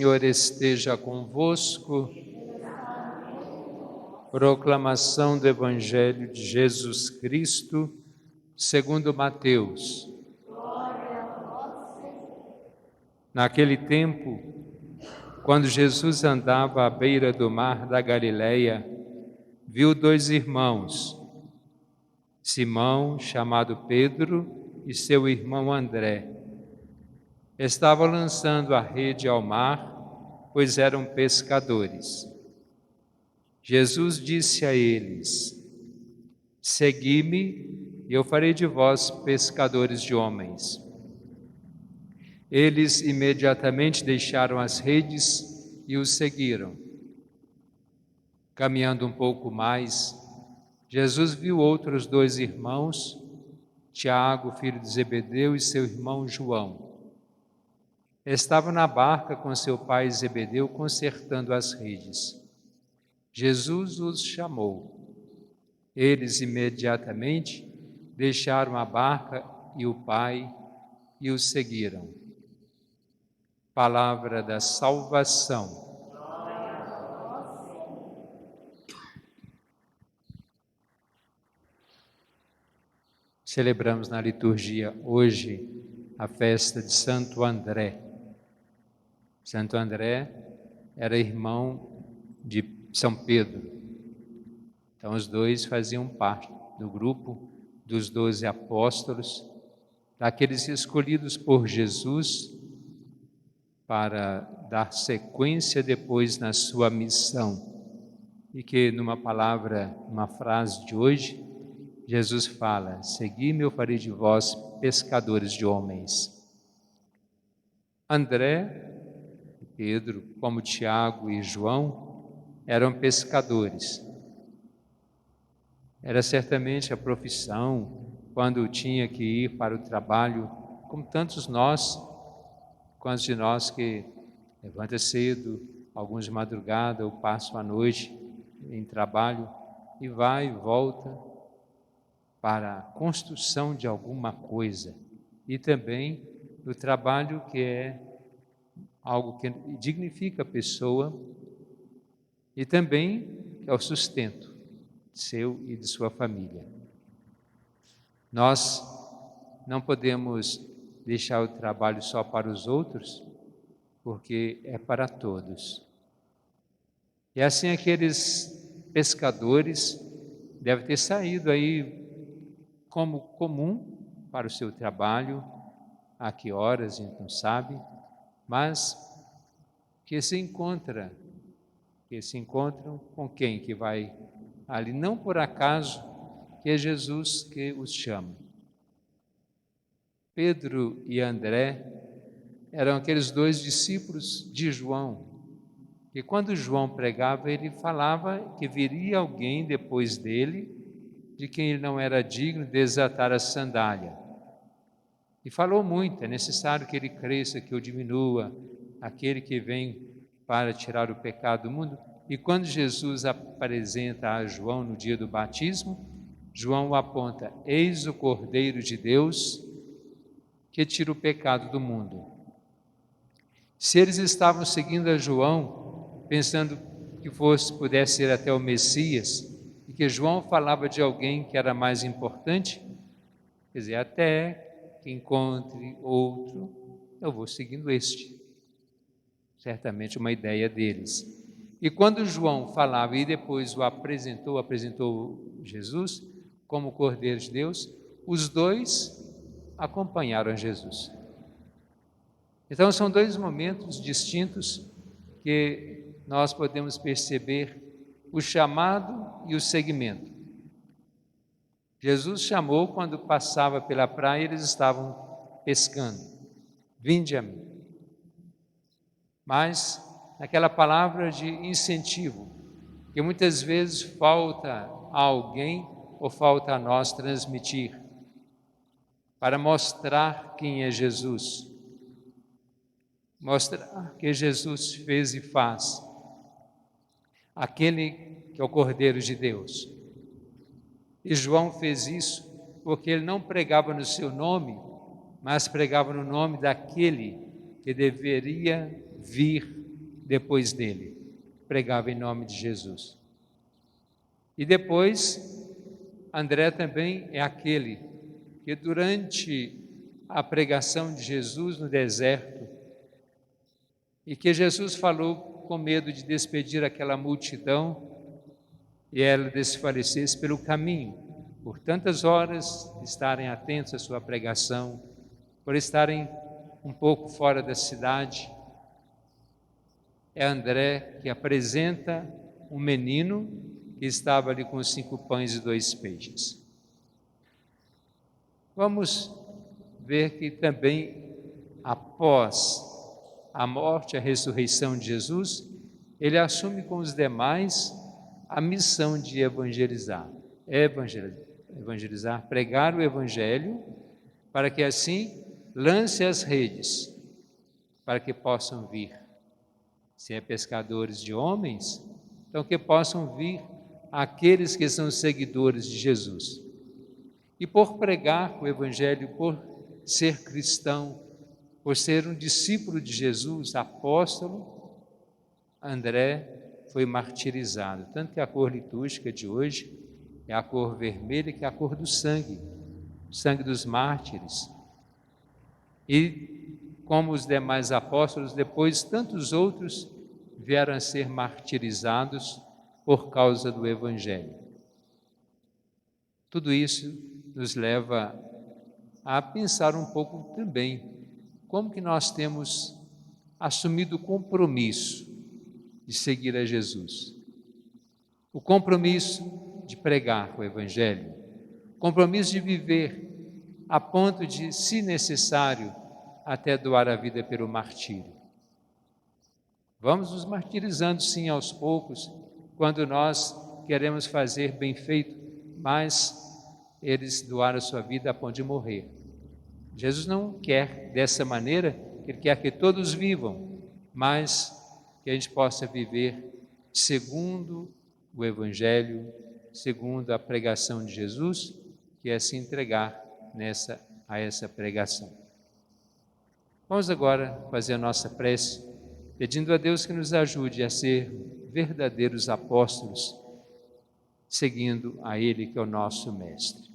Senhor esteja convosco. Proclamação do Evangelho de Jesus Cristo, segundo Mateus. Naquele tempo, quando Jesus andava à beira do mar da Galileia, viu dois irmãos, Simão, chamado Pedro, e seu irmão André. Estavam lançando a rede ao mar, pois eram pescadores. Jesus disse a eles: Segui-me, e eu farei de vós pescadores de homens. Eles imediatamente deixaram as redes e o seguiram. Caminhando um pouco mais, Jesus viu outros dois irmãos, Tiago, filho de Zebedeu, e seu irmão João. Estavam na barca com seu pai Zebedeu, consertando as redes. Jesus os chamou. Eles imediatamente deixaram a barca e o pai e o seguiram. Palavra da salvação. Celebramos na liturgia hoje a festa de Santo André. Santo André era irmão de São Pedro. Então os dois faziam parte do grupo dos 12 apóstolos, daqueles escolhidos por Jesus para dar sequência depois na sua missão. E que numa palavra, uma frase de hoje, Jesus fala: Segui-me, eu farei de vós pescadores de homens. André, Pedro, como Tiago e João, eram pescadores. Era certamente a profissão quando tinha que ir para o trabalho, como tantos quantos de nós que levanta cedo, alguns de madrugada ou passam a noite em trabalho e vai e volta para a construção de alguma coisa. E também o trabalho que é algo que dignifica a pessoa e também é o sustento seu e de sua família. Nós não podemos deixar o trabalho só para os outros, porque é para todos. E assim aqueles pescadores devem ter saído aí como comum para o seu trabalho, a que horas a gente não sabe, mas que se encontram com quem que vai ali, não por acaso que é Jesus que os chama. Pedro e André eram aqueles dois discípulos de João, que quando João pregava, ele falava que viria alguém depois dele, de quem ele não era digno de desatar a sandália. E falou muito: é necessário que ele cresça, que eu diminua, aquele que vem para tirar o pecado do mundo. E quando Jesus apresenta a João no dia do batismo, João o aponta: eis o Cordeiro de Deus que tira o pecado do mundo. Se eles estavam seguindo a João, pensando que pudesse ser até o Messias, e que João falava de alguém que era mais importante, quer dizer, até que encontre outro, eu vou seguindo este. Certamente uma ideia deles. E quando João falava e depois o apresentou Jesus como Cordeiro de Deus, os dois acompanharam Jesus. Então são dois momentos distintos que nós podemos perceber o chamado e o seguimento. Jesus chamou quando passava pela praia, eles estavam pescando. Vinde a mim. Mas naquela palavra de incentivo, que muitas vezes falta a alguém ou falta a nós transmitir, para mostrar quem é Jesus, mostrar que Jesus fez e faz, aquele que é o Cordeiro de Deus. E João fez isso porque ele não pregava no seu nome, mas pregava no nome daquele que deveria vir depois dele, pregava em nome de Jesus. E depois, André também é aquele que durante a pregação de Jesus no deserto, e que Jesus falou com medo de despedir aquela multidão e ela desfalecesse pelo caminho, por tantas horas estarem atentos à sua pregação, por estarem um pouco fora da cidade. É André que apresenta um menino que estava ali com 5 pães e 2 peixes. Vamos ver que também, após a morte e a ressurreição de Jesus, ele assume com os demais a missão de evangelizar. Evangelizar, pregar o evangelho, para que assim lance as redes, para que possam vir. Se é pescadores de homens, então que possam vir aqueles que são seguidores de Jesus. E por pregar o evangelho, por ser cristão, por ser um discípulo de Jesus, apóstolo, André foi martirizado. Tanto que a cor litúrgica de hoje é a cor vermelha, que é a cor do sangue, o sangue dos mártires. E como os demais apóstolos, depois tantos outros vieram a ser martirizados por causa do evangelho. Tudo isso nos leva a pensar um pouco também como que nós temos assumido o compromisso de seguir a Jesus. O compromisso de pregar o evangelho, o compromisso de viver a ponto de, se necessário, até doar a vida pelo martírio. Vamos nos martirizando sim aos poucos, quando nós queremos fazer bem feito, mas eles doaram a sua vida a ponto de morrer. Jesus não quer dessa maneira, Ele quer que todos vivam, mas que a gente possa viver segundo o Evangelho, segundo a pregação de Jesus, que é se entregar a essa pregação. Vamos agora fazer a nossa prece, pedindo a Deus que nos ajude a ser verdadeiros apóstolos, seguindo a Ele que é o nosso Mestre.